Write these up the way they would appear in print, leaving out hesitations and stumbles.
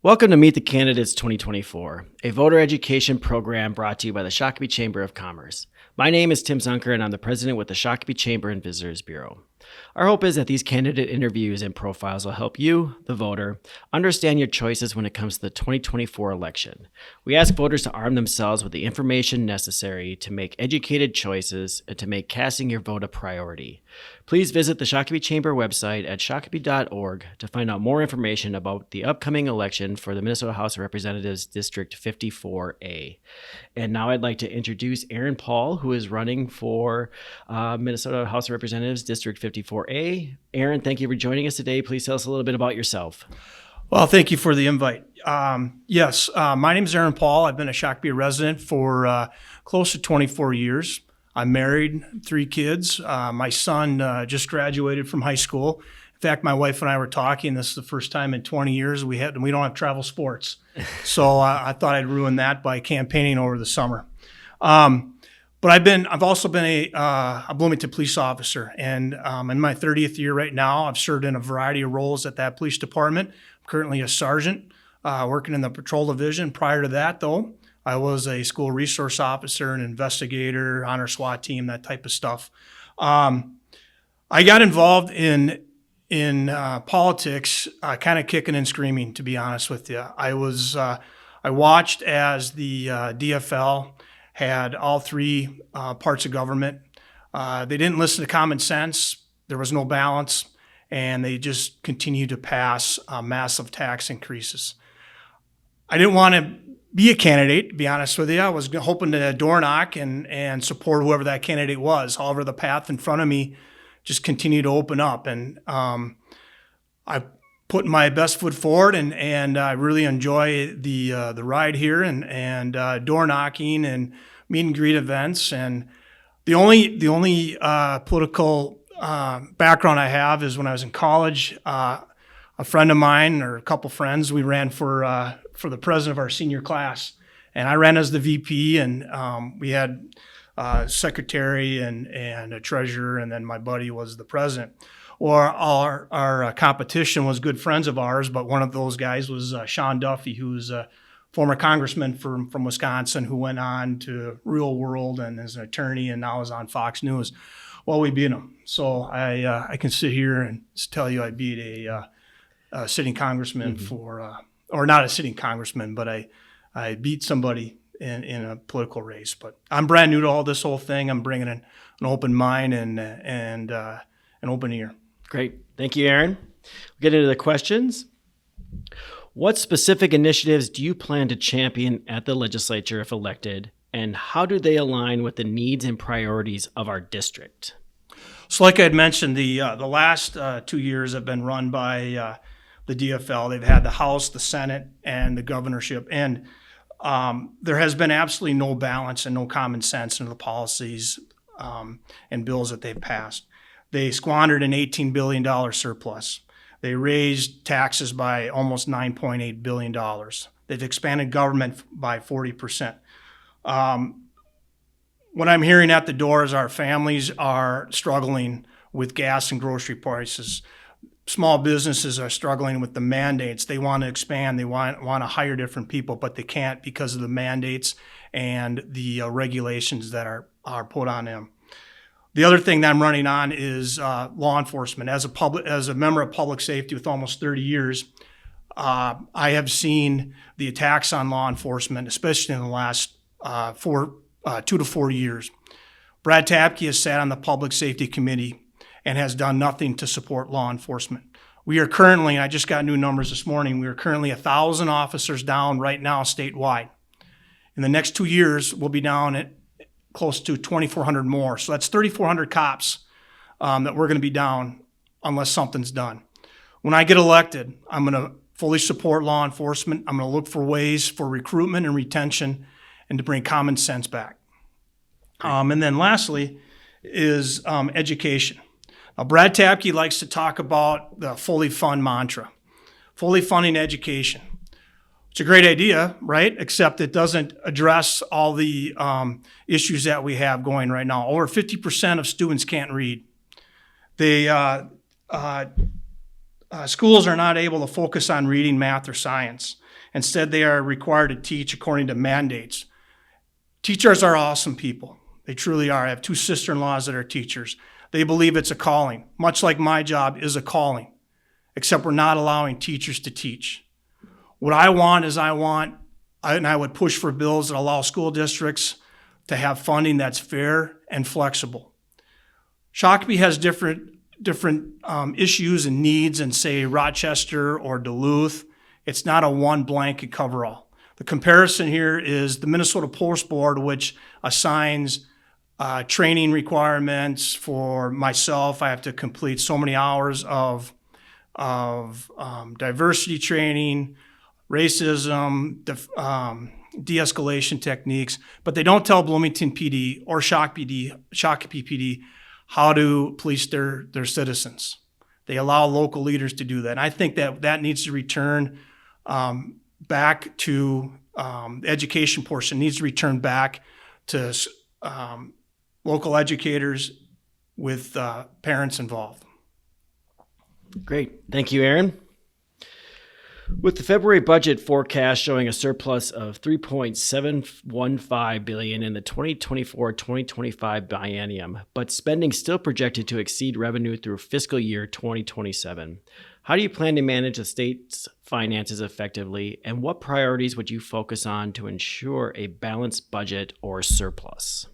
Welcome to Meet the Candidates 2024, a voter education program brought to you by the Shakopee Chamber of Commerce. My name is Tim Zunker, and I'm the president with the Shakopee Chamber and Visitors Bureau. Our hope is that these candidate interviews and profiles will help you, the voter, understand your choices when it comes to the 2024 election. We ask voters to arm themselves with the information necessary to make educated choices and to make casting your vote a priority. Please visit the Shakopee Chamber website at shakopee.org to find out more information about the upcoming election for the Minnesota House of Representatives District 54A. And now I'd like to introduce Aaron Paul, who is running for Minnesota House of Representatives District 54A. Aaron, thank you for joining us today. Please tell us a little bit about yourself. Well, thank you for the invite. Yes, my name is Aaron Paul. I've been a Shakopee resident for close to 24 years. I'm married, 3 kids. My son just graduated from high school. In fact, my wife and I were talking. This is the first time in 20 years we don't have travel sports. So I thought I'd ruin that by campaigning over the summer. But I've also been a Bloomington police officer, and in my 30th year right now. I've served in a variety of roles at that police department. I'm currently a sergeant working in the patrol division. Prior to that, though, I was a school resource officer, an investigator, honor SWAT team, that type of stuff. I got involved in politics, kind of kicking and screaming, to be honest with you. I watched as the DFL had all 3 parts of government. They didn't listen to common sense. There was no balance, and they just continued to pass massive tax increases. I didn't want to be a candidate, to be honest with you. I was hoping to door knock and support whoever that candidate was. However, the path in front of me just continued to open up, and I put my best foot forward, and I really enjoy the ride here and door knocking and meet and greet events. And the only political background I have is when I was in college. A friend of mine, or a couple friends, we ran for the president of our senior class, and I ran as the VP, and we had a secretary and a treasurer, and then my buddy was the president. Or our competition was good friends of ours, but one of those guys was Sean Duffy, who's a former congressman from Wisconsin, who went on to Real World and is an attorney, and now is on Fox News. Well, we beat him. So I can sit here and tell you I beat a sitting congressman or not a sitting congressman, but I beat somebody in a political race. But I'm brand new to all this whole thing. I'm bringing an open mind and an open ear. Great. Thank you, Aaron. We'll get into the questions. What specific initiatives do you plan to champion at the legislature if elected, and how do they align with the needs and priorities of our district? So like I had mentioned, the last 2 years have been run by the DFL. They've had the House, the Senate, and the governorship. And there has been absolutely no balance and no common sense in the policies and bills that they've passed. They squandered an $18 billion surplus. They raised taxes by almost $9.8 billion. They've expanded government by 40%. What I'm hearing at the door is our families are struggling with gas and grocery prices. Small businesses are struggling with the mandates. They want to expand. They want to hire different people, but they can't because of the mandates and the regulations that are put on them. The other thing that I'm running on is law enforcement. As a member of public safety with almost 30 years, I have seen the attacks on law enforcement, especially in the last 2 to 4 years. Brad Tapke has sat on the Public Safety Committee and has done nothing to support law enforcement. We are currently, and I just got new numbers this morning, we are currently 1,000 officers down right now statewide. In the next 2 years, we'll be down at close to 2,400 more. So that's 3,400 cops that we're going to be down unless something's done. When I get elected, I'm going to fully support law enforcement. I'm going to look for ways for recruitment and retention and to bring common sense back. And then lastly is education. Now, Brad Tapke likes to talk about the fully fund mantra, fully funding education. It's a great idea, right? Except it doesn't address all the issues that we have going right now. Over 50% of students can't read. Schools are not able to focus on reading, math, or science. Instead, they are required to teach according to mandates. Teachers are awesome people. They truly are. I have two sister-in-laws that are teachers. They believe it's a calling, much like my job is a calling, except we're not allowing teachers to teach. What I want is I would push for bills that allow school districts to have funding that's fair and flexible. Shakopee has different issues and needs than, say, Rochester or Duluth. It's not a one blanket coverall. The comparison here is the Minnesota Post Board, which assigns training requirements for myself. I have to complete so many hours of diversity training, racism, de-escalation techniques, but they don't tell Bloomington PD or Shakopee PD how to police their citizens. They allow local leaders to do that. And I think that needs to return back to the education portion, needs to return back to local educators with parents involved. Great. Thank you, Aaron. With the February budget forecast showing a surplus of $3.715 billion in the 2024-2025 biennium, but spending still projected to exceed revenue through fiscal year 2027, how do you plan to manage the state's finances effectively, and what priorities would you focus on to ensure a balanced budget or surplus?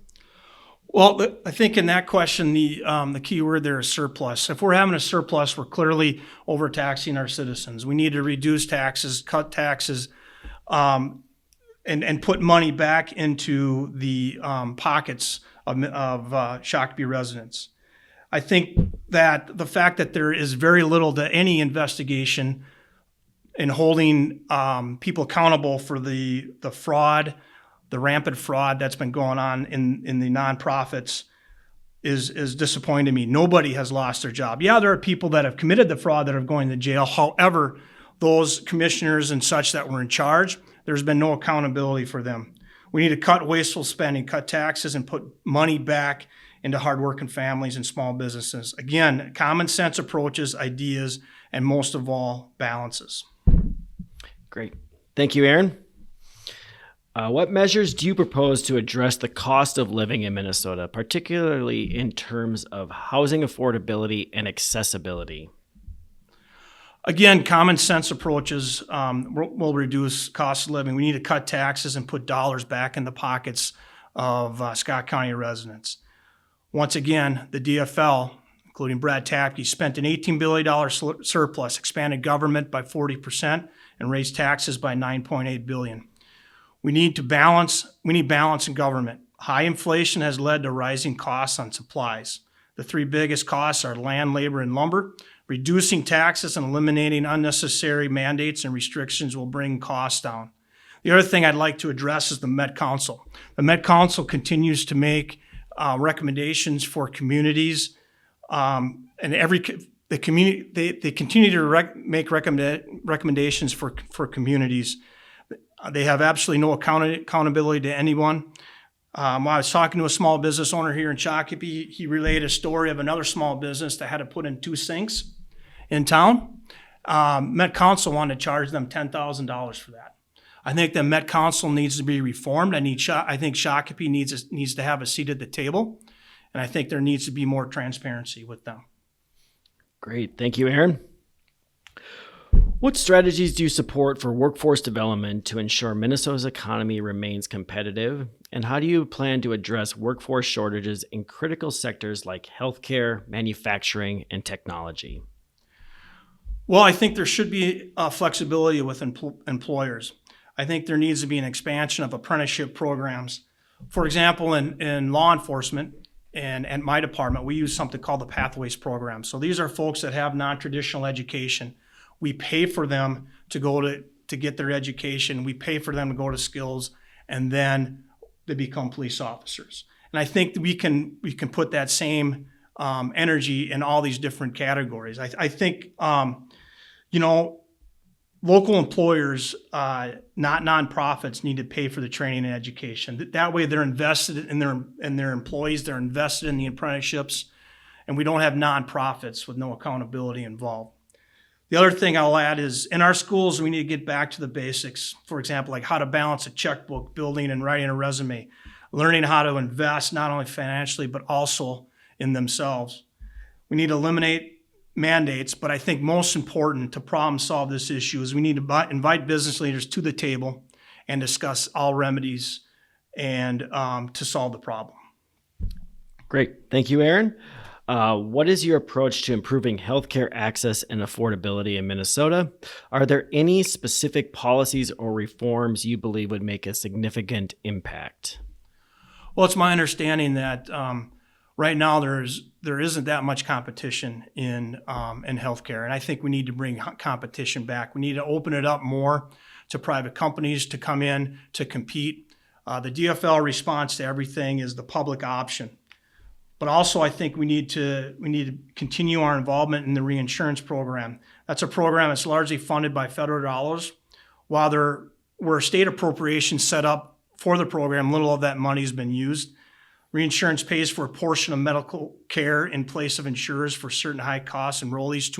Well, I think in that question, the key word there is surplus. If we're having a surplus, we're clearly overtaxing our citizens. We need to reduce taxes, cut taxes, and put money back into the pockets of Shakopee residents. I think that the fact that there is very little to any investigation in holding people accountable for the fraud, the rampant fraud that's been going on in the nonprofits is disappointing to me. Nobody has lost their job. Yeah, there are people that have committed the fraud that are going to jail. However, those commissioners and such that were in charge, there's been no accountability for them. We need to cut wasteful spending, cut taxes, and put money back into hardworking families and small businesses. Again, common sense approaches, ideas, and most of all, balances. Great. Thank you, Aaron. What measures do you propose to address the cost of living in Minnesota, particularly in terms of housing affordability and accessibility? Again, common sense approaches will reduce cost of living. We need to cut taxes and put dollars back in the pockets of Scott County residents. Once again, the DFL, including Brad Tapke, spent an $18 billion surplus, expanded government by 40%, and raised taxes by $9.8 billion. We need balance in government. High inflation has led to rising costs on supplies. The three biggest costs are land, labor, and lumber. Reducing taxes and eliminating unnecessary mandates and restrictions will bring costs down. The other thing I'd like to address is the Met Council. The Met Council continues to make recommendations for communities, and they continue to make recommendations for communities. They have absolutely no accountability to anyone. I was talking to a small business owner here in Shakopee. He relayed a story of another small business that had to put in 2 sinks in town. Met Council wanted to charge them $10,000 for that. I think the Met Council needs to be reformed. I think Shakopee needs to have a seat at the table, and I think there needs to be more transparency with them. Great. Thank you, Aaron. What strategies do you support for workforce development to ensure Minnesota's economy remains competitive? And how do you plan to address workforce shortages in critical sectors like healthcare, manufacturing, and technology? Well, I think there should be flexibility with employers. I think there needs to be an expansion of apprenticeship programs. For example, in law enforcement and at my department, we use something called the Pathways Program. So these are folks that have non-traditional education. We pay for them to get their education. We pay for them to go to skills, and then they become police officers. And I think we can put that same energy in all these different categories. I think local employers, not nonprofits, need to pay for the training and education. That way, they're invested in their employees. They're invested in the apprenticeships, and we don't have nonprofits with no accountability involved. The other thing I'll add is in our schools, we need to get back to the basics. For example, like how to balance a checkbook, building and writing a resume, learning how to invest not only financially, but also in themselves. We need to eliminate mandates, but I think most important to problem solve this issue is we need to invite business leaders to the table and discuss all remedies and to solve the problem. Great. Thank you, Aaron. What is your approach to improving healthcare access and affordability in Minnesota? Are there any specific policies or reforms you believe would make a significant impact? Well, it's my understanding that right now there isn't that much competition in healthcare, and I think we need to bring competition back. We need to open it up more to private companies to come in to compete. The DFL response to everything is the public option. But also, I think we need to continue our involvement in the reinsurance program. That's a program that's largely funded by federal dollars. While there were state appropriations set up for the program, little of that money has been used. Reinsurance pays for a portion of medical care in place of insurers for certain high-cost enrollees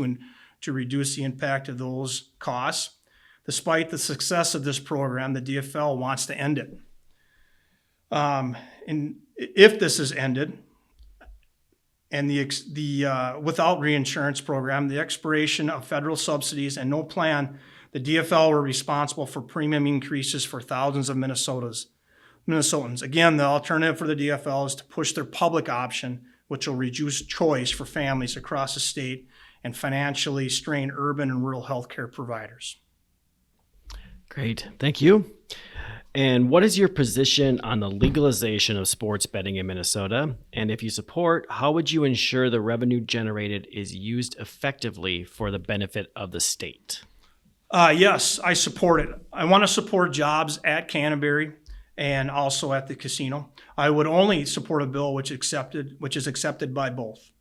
to reduce the impact of those costs. Despite the success of this program, the DFL wants to end it. And if this is ended, and without reinsurance program, the expiration of federal subsidies and no plan, the DFL were responsible for premium increases for thousands of Minnesotans. Again, the alternative for the DFL is to push their public option, which will reduce choice for families across the state and financially strain urban and rural healthcare providers. Great. Thank you. And what is your position on the legalization of sports betting in Minnesota? And if you support, how would you ensure the revenue generated is used effectively for the benefit of the state? Yes, I support it. I want to support jobs at Canterbury and also at the casino. I would only support a bill which is accepted by both.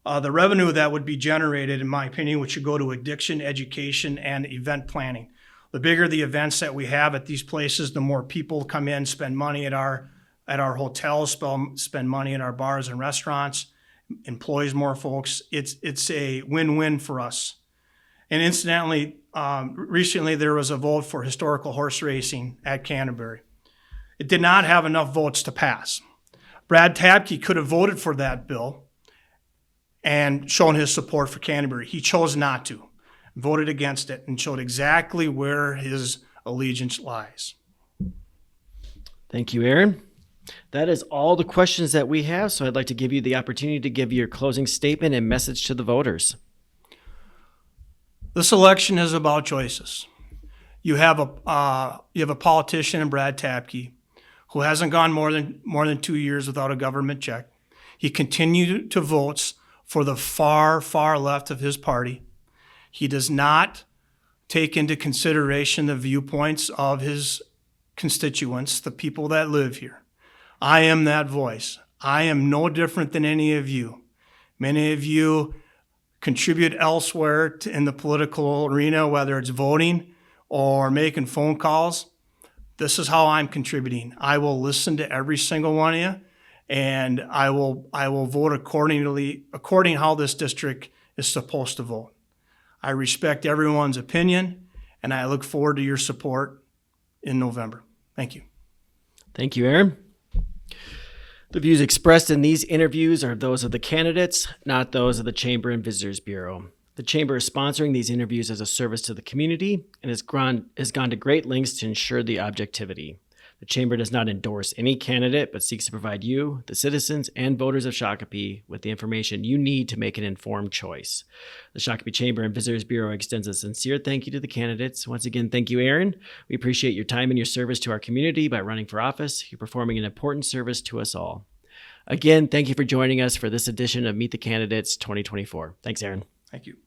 The revenue that would be generated, in my opinion, should go to addiction, education, and event planning. The bigger the events that we have at these places, the more people come in, spend money at our hotels, spend money at our bars and restaurants, employs more folks. It's a win-win for us. And incidentally, recently there was a vote for historical horse racing at Canterbury. It did not have enough votes to pass. Brad Tabke could have voted for that bill and shown his support for Canterbury. He chose not to. Voted against it and showed exactly where his allegiance lies. Thank you, Aaron. That is all the questions that we have, so I'd like to give you the opportunity to give your closing statement and message to the voters. This election is about choices. You have a politician in Brad Tabke who hasn't gone more than 2 years without a government check. He continued to vote for the far, far left of his party. He does not take into consideration the viewpoints of his constituents, the people that live here. I am that voice. I am no different than any of you. Many of you contribute elsewhere in the political arena, whether it's voting or making phone calls. This is how I'm contributing. I will listen to every single one of you, and I will vote according how this district is supposed to vote. I respect everyone's opinion, and I look forward to your support in November. Thank you. Thank you, Aaron. The views expressed in these interviews are those of the candidates, not those of the Chamber and Visitors Bureau. The Chamber is sponsoring these interviews as a service to the community and has gone to great lengths to ensure the objectivity. The Chamber does not endorse any candidate, but seeks to provide you, the citizens and voters of Shakopee, with the information you need to make an informed choice. The Shakopee Chamber and Visitors Bureau extends a sincere thank you to the candidates. Once again, thank you, Aaron. We appreciate your time and your service to our community by running for office. You're performing an important service to us all. Again, thank you for joining us for this edition of Meet the Candidates 2024. Thanks, Aaron. Thank you.